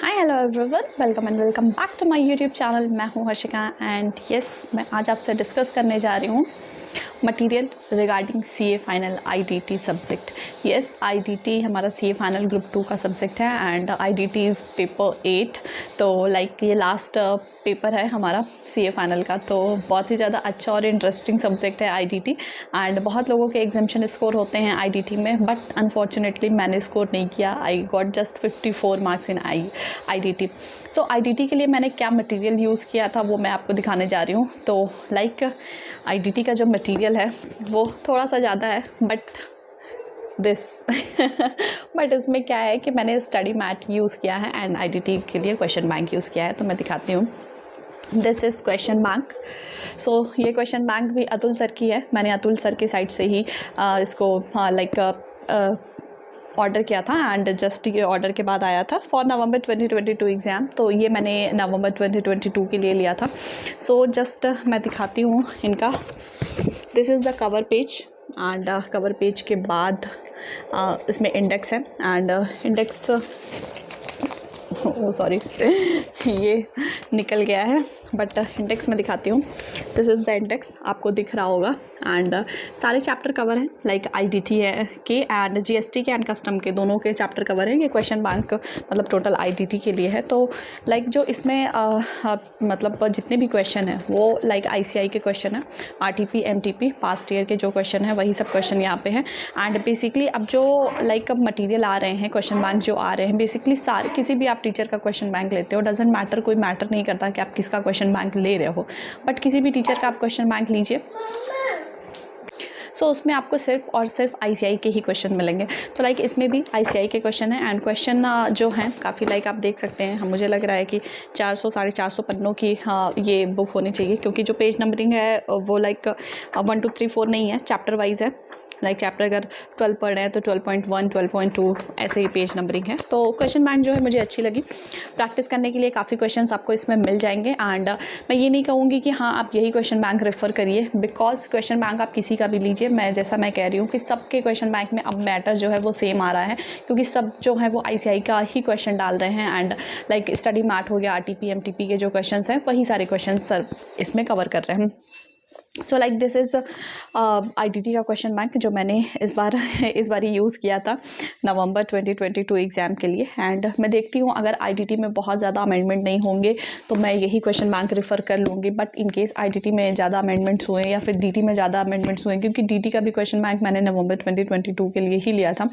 Hi hello everyone, welcome back to my YouTube channel. मैं हूँ Harshika and yes, मैं आज आपसे डिस्कस करने जा रही हूँ material regarding CA final IDT subject. Yes, IDT हमारा सीए फाइनल ग्रुप 2 का सब्जेक्ट है एंड आईडीटी इज़ पेपर 8। तो लाइक ये लास्ट पेपर है हमारा सीए फाइनल का। तो बहुत ही ज़्यादा अच्छा और इंटरेस्टिंग सब्जेक्ट है आईडीटी एंड बहुत लोगों के एग्जामिनेशन स्कोर होते हैं आईडीटी में, बट अनफॉर्चुनेटली मैंने स्कोर नहीं किया। I got just 54 marks in IDT. So IDT के लिए मैंने क्या मटेरियल यूज़ किया था वो मैं आपको दिखाने जा रही हूँ। तो लाइक आईडीटी का जो मटेरियल है वो थोड़ा सा ज़्यादा है, बट बट इसमें क्या है कि मैंने स्टडी मैट यूज़ किया है एंड आईडीटी के लिए क्वेश्चन बैंक यूज़ किया है। तो मैं दिखाती हूँ। This is question bank. सो ये क्वेश्चन बैंक भी अतुल सर की है। मैंने अतुल सर की साइड से ही इसको ऑर्डर किया था एंड जस्ट ये ऑर्डर के बाद आया था फॉर नवंबर 2022 एग्ज़ाम। तो ये मैंने नवंबर 2022 के लिए लिया था। सो जस्ट मैं दिखाती हूँ इनका। This is the cover page and cover page के बाद इसमें इंडेक्स है एंड इंडेक्स सॉरी ये निकल गया है, बट इंडेक्स में दिखाती हूँ। दिस इज़ द इंडेक्स, आपको दिख रहा होगा एंड सारे चैप्टर कवर हैं लाइक आईडीटी है के एंड जीएसटी के एंड कस्टम के, दोनों के चैप्टर कवर हैं। ये क्वेश्चन बैंक मतलब टोटल आईडीटी के लिए है। तो लाइक जो इसमें मतलब जितने भी क्वेश्चन हैं वो लाइक आईसीआई के क्वेश्चन है, आरटीपी एमटीपी पास्ट ईयर के जो क्वेश्चन है वही सब क्वेश्चन यहाँ पे हैं। एंड बेसिकली अब जो लाइक मटीरियल आ रहे हैं, क्वेश्चन बैंक जो आ रहे हैं, बेसिकली सारे किसी भी आप टीचर का क्वेश्चन बैंक लेते हो, डजेंट मैटर, कोई मैटर नहीं करता कि आप किसका क्वेश्चन बैंक ले रहे हो, बट किसी भी टीचर का आप क्वेश्चन बैंक लीजिए। सो उसमें आपको सिर्फ और सिर्फ आईसीआई के ही क्वेश्चन मिलेंगे। तो लाइक इसमें भी आईसीआई के क्वेश्चन है एंड क्वेश्चन जो हैं काफ़ी लाइक आप देख सकते हैं। मुझे लग रहा है कि 400 साढ़े 400 पन्नों की ये बुक होनी चाहिए, क्योंकि जो पेज नंबरिंग है वो लाइक 1 2 3 4 नहीं है, चैप्टर वाइज है। लाइक चैप्टर अगर 12 पढ़ रहे हैं तो 12.1 12.2 ऐसे ही पेज नंबरिंग है। तो क्वेश्चन बैंक जो है मुझे अच्छी लगी। प्रैक्टिस करने के लिए काफ़ी क्वेश्चंस आपको इसमें मिल जाएंगे एंड मैं ये नहीं कहूँगी कि हाँ आप यही क्वेश्चन बैंक रेफ़र करिए, बिकॉज क्वेश्चन बैंक आप किसी का भी लीजिए। मैं कह रही हूँ कि सबके क्वेश्चन बैंक में अब मैटर जो है वो सेम आ रहा है, क्योंकि सब जो है वो आईसीआई का ही क्वेश्चन डाल रहे हैं एंड लाइक स्टडी मैट हो गया, आरटीपी एमटीपी के जो क्वेश्चन हैं वही सारे क्वेश्चन सर इसमें कवर कर रहे हैं। So like this is IDT का क्वेश्चन बैंक जो मैंने इस बार यूज़ किया था नवंबर 2022 एग्ज़ाम के लिए। एंड मैं देखती हूँ अगर आईडीटी में बहुत ज़्यादा अमेंडमेंट नहीं होंगे तो मैं यही क्वेश्चन बैंक रेफ़र कर लूँगी, बट इन केस आईडीटी में ज़्यादा अमेंडमेंट्स हुए या फिर डीटी में ज़्यादा अमेंडमेंट्स हुए, क्योंकि डीटी का भी क्वेश्चन बैंक मैंने नवंबर 2022 के लिए ही लिया था,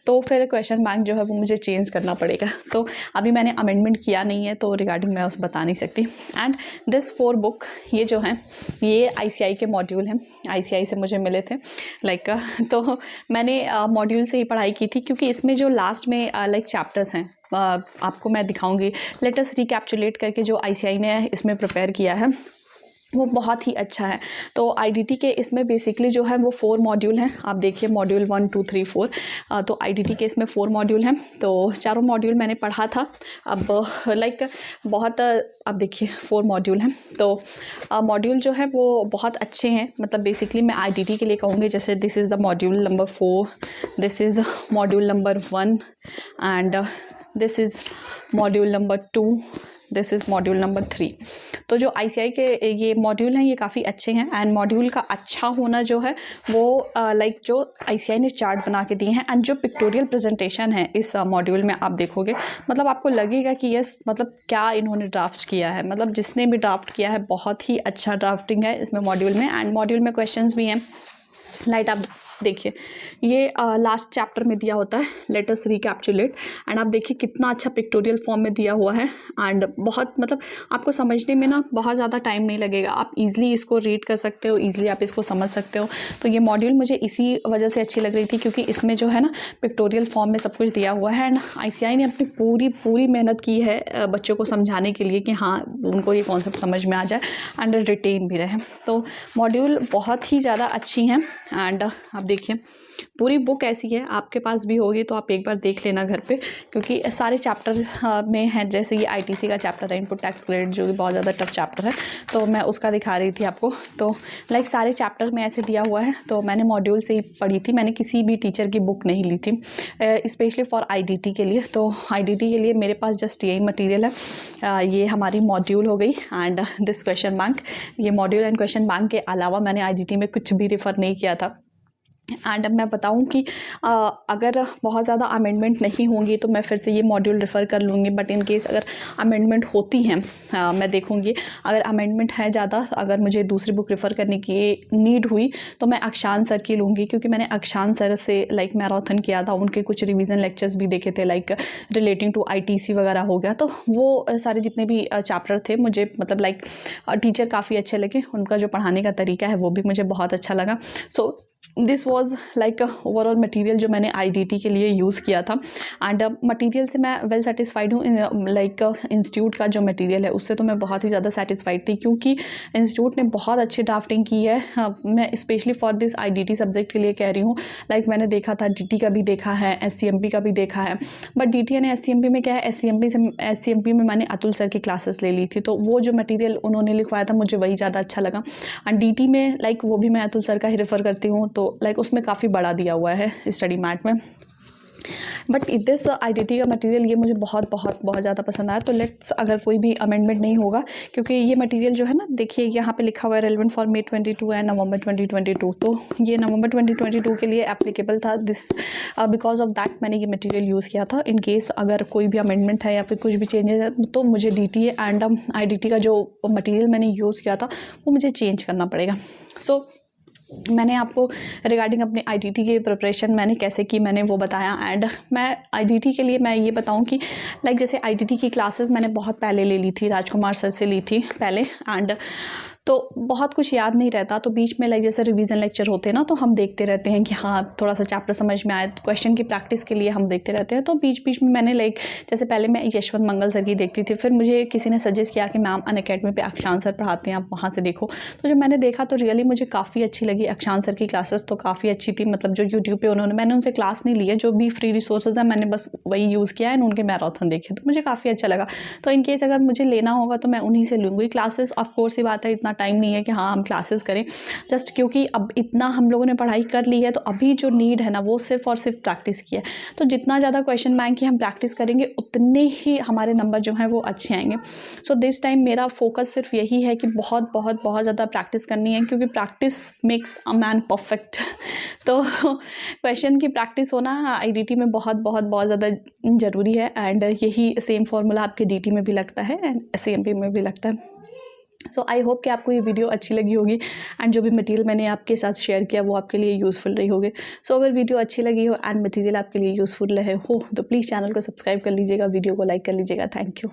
तो फिर क्वेश्चन बैंक जो है वो मुझे चेंज करना पड़ेगा। तो अभी मैंने अमेंडमेंट किया नहीं है तो रिगार्डिंग मैं उस बता नहीं सकती। एंड दिस 4 बुक ये जो हैं ये आईसीआई के मॉड्यूल हैं, आईसीआई से मुझे मिले थे लाइक तो मैंने मॉड्यूल से ही पढ़ाई की थी, क्योंकि इसमें जो लास्ट में लाइक चैप्टर्स हैं आपको मैं दिखाऊंगी। लेट अस रिकैप्चुलेट करके जो आईसीआई ने इसमें प्रिपेयर किया है वो बहुत ही अच्छा है। तो आईडीटी के इसमें बेसिकली जो है वो 4 मॉड्यूल हैं। आप देखिए मॉड्यूल 1 2 3 4। तो आईडीटी के इसमें 4 मॉड्यूल हैं। तो चारों मॉड्यूल मैंने पढ़ा था। अब लाइक बहुत आप देखिए 4 मॉड्यूल हैं। तो मॉड्यूल जो है वो बहुत अच्छे हैं। मतलब बेसिकली मैं आईडीटी के लिए कहूँगी, जैसे this is the module number 4, this is module number 1 and this is module number 2, this is module number 3। तो जो आईसीआई के ये मॉड्यूल हैं ये काफ़ी अच्छे हैं एंड मॉड्यूल का अच्छा होना जो है वो लाइक जो आईसीआई ने चार्ट बना के दिए हैं एंड जो पिक्टोरियल प्रेजेंटेशन है इस मॉड्यूल में आप देखोगे, मतलब आपको लगेगा कि यस मतलब क्या इन्होंने ड्राफ्ट किया है। मतलब जिसने भी ड्राफ्ट किया है बहुत ही अच्छा ड्राफ्टिंग है इसमें मॉड्यूल में एंड मॉड्यूल में क्वेश्चंस भी हैं। लाइट आप देखिए ये लास्ट चैप्टर में दिया होता है, लेट अस रिकैप्चुलेट, एंड आप देखिए कितना अच्छा पिक्टोरियल फॉर्म में दिया हुआ है एंड बहुत मतलब आपको समझने में ना बहुत ज़्यादा टाइम नहीं लगेगा। आप इजीली इसको रीड कर सकते हो, इजीली आप इसको समझ सकते हो। तो ये मॉड्यूल मुझे इसी वजह से अच्छी लग रही थी, क्योंकि इसमें जो है ना पिक्टोरियल फॉर्म में सब कुछ दिया हुआ है एंड आईसीआई ने अपनी पूरी मेहनत की है बच्चों को समझाने के लिए कि हाँ उनको ये कॉन्सेप्ट समझ में आ जाए एंड रिटेन भी रहे। तो मॉड्यूल बहुत ही ज़्यादा अच्छी हैं एंड आप देखिए पूरी बुक ऐसी है, आपके पास भी होगी तो आप एक बार देख लेना घर पे, क्योंकि सारे चैप्टर में हैं। जैसे ये आईटीसी का चैप्टर है, इनपुट टैक्स ग्रेड, जो कि बहुत ज़्यादा टफ चैप्टर है, तो मैं उसका दिखा रही थी आपको। तो लाइक सारे चैप्टर में ऐसे दिया हुआ है, तो मैंने मॉड्यूल से ही पढ़ी थी, मैंने किसी भी टीचर की बुक नहीं ली थी स्पेशली फॉर आईडीटी के लिए। तो आईडीटी के लिए मेरे पास जस्ट यही मटीरियल है। ये हमारी मॉड्यूल हो गई एंड दिस क्वेश्चन बैंक। ये मॉड्यूल एंड क्वेश्चन बैंक के अलावा मैंने आईडीटी में कुछ भी रेफ़र नहीं किया था। एंड अब मैं बताऊं कि अगर बहुत ज़्यादा अमेंडमेंट नहीं होंगी तो मैं फिर से ये मॉड्यूल रेफ़र कर लूँगी, बट इन केस अगर अमेंडमेंट होती हैं मैं देखूँगी। अगर अमेंडमेंट है ज़्यादा, अगर मुझे दूसरी बुक रेफ़र करने की नीड हुई तो मैं अक्षान सर की लूँगी, क्योंकि मैंने अक्षान सर से लाइक मैराथन किया था, उनके कुछ रिवीजन लेक्चर्स भी देखे थे, लाइक रिलेटिंग टू आईटीसी वगैरह हो गया। तो वो सारे जितने भी चैप्टर थे मुझे मतलब लाइक टीचर काफ़ी अच्छे लगे, उनका जो पढ़ाने का तरीका है वो भी मुझे बहुत अच्छा लगा। So this was like overall material जो मैंने आईडीटी के लिए यूज़ किया था। एंड मटीरियल से मैं वेल सेटिस्फाइड हूँ। लाइक इंस्टीट्यूट का जो मटीरियल है उससे तो मैं बहुत ही ज़्यादा सेटिस्फाइड थी, क्योंकि इंस्टीट्यूट ने बहुत अच्छी ड्राफ्टिंग की है। मैं specially for this IDT subject के लिए कह रही हूँ। लाइक मैंने देखा था, डीटी का भी देखा है, एससीएमपी का भी देखा है, बट डीटी ने एससीएमपी में क्या है, एससीएमपी में मैंने अतुल सर की क्लासेस ले ली थी, तो वो जो मटीरियल उन्होंने लिखवाया था मुझे वही ज़्यादा अच्छा लगा। एंड डीटी में लाइक वो भी मैं अतुल सर का ही रेफ़र करती हूँ, तो लाइक उसमें काफ़ी बड़ा दिया हुआ है स्टडी मैट में। बट दिस आईडीटी का मटेरियल ये मुझे बहुत बहुत बहुत ज़्यादा पसंद आया। तो लेट्स, अगर कोई भी अमेंडमेंट नहीं होगा, क्योंकि ये मटेरियल जो है ना, देखिए यहाँ पे लिखा हुआ है relevant for May 22 and November 2022, तो ये नवंबर 2022 के लिए एप्लीकेबल था। दिस बिकॉज ऑफ दैट मैंने ये मटेरियल यूज़ किया था। इन केस अगर कोई भी अमेंडमेंट है या फिर कुछ भी चेंजेस है तो मुझे डीटी एंड आईडीटी का जो मटेरियल मैंने यूज़ किया था वो मुझे चेंज करना पड़ेगा। सो मैंने आपको रिगार्डिंग अपने आईडीटी की प्रिपरेशन मैंने कैसे की मैंने वो बताया। एंड मैं आईडीटी के लिए मैं ये बताऊं कि लाइक जैसे आईडीटी की क्लासेस मैंने बहुत पहले ले ली थी, राजकुमार सर से ली थी पहले, एंड तो बहुत कुछ याद नहीं रहता, तो बीच में लाइक जैसे रिवीजन लेक्चर होते हैं ना, तो हम देखते रहते हैं कि हाँ थोड़ा सा चैप्टर समझ में आए, तो क्वेश्चन की प्रैक्टिस के लिए हम देखते रहते हैं। तो बीच बीच में मैंने लाइक जैसे पहले मैं यशवंत मंगल सर की देखती थी, फिर मुझे किसी ने सजेस्ट किया कि मैम अनअकैडमी पे अक्षान सर पढ़ाते हैं, आप वहाँ से देखो। तो जब मैंने देखा तो रियली मुझे काफ़ी अच्छी लगी अक्षान सर की क्लासेस, तो काफ़ी अच्छी थी। मतलब जो यूट्यूब पे मैंने उनसे क्लास नहीं ली है, जो भी फ्री रिसोर्सेज है मैंने बस वही यूज़ किया है, उनके मैराथन देखे, तो मुझे काफ़ी अच्छा लगा। तो इन केस अगर मुझे लेना होगा तो मैं उन्हीं से लूँगी क्लासेस। ऑफ कोर्स ये बात है, इतना टाइम नहीं है कि हाँ हम क्लासेस करें, जस्ट क्योंकि अब इतना हम लोगों ने पढ़ाई कर ली है, तो अभी जो नीड है ना वो सिर्फ और सिर्फ प्रैक्टिस की है। तो जितना ज़्यादा क्वेश्चन बैंक की हम प्रैक्टिस करेंगे उतने ही हमारे नंबर जो हैं वो अच्छे आएंगे। सो दिस टाइम मेरा फोकस सिर्फ यही है कि बहुत बहुत बहुत ज़्यादा प्रैक्टिस करनी है, क्योंकि practice makes a man perfect. तो क्वेश्चन की प्रैक्टिस होना आईडीटी में बहुत बहुत बहुत ज़्यादा ज़रूरी है, एंड यही सेम फार्मूला आपके डीटी में भी लगता है एंड एससीएमपी में भी लगता है। सो आई होप कि आपको ये वीडियो अच्छी लगी होगी, एंड जो भी मटेरियल मैंने आपके साथ शेयर किया वो आपके लिए यूज़फुल रही होगी। सो अगर वीडियो अच्छी लगी हो एंड मटेरियल आपके लिए यूज़फुल रहे हो तो प्लीज़ चैनल को सब्सक्राइब कर लीजिएगा, वीडियो को लाइक कर लीजिएगा। Thank you.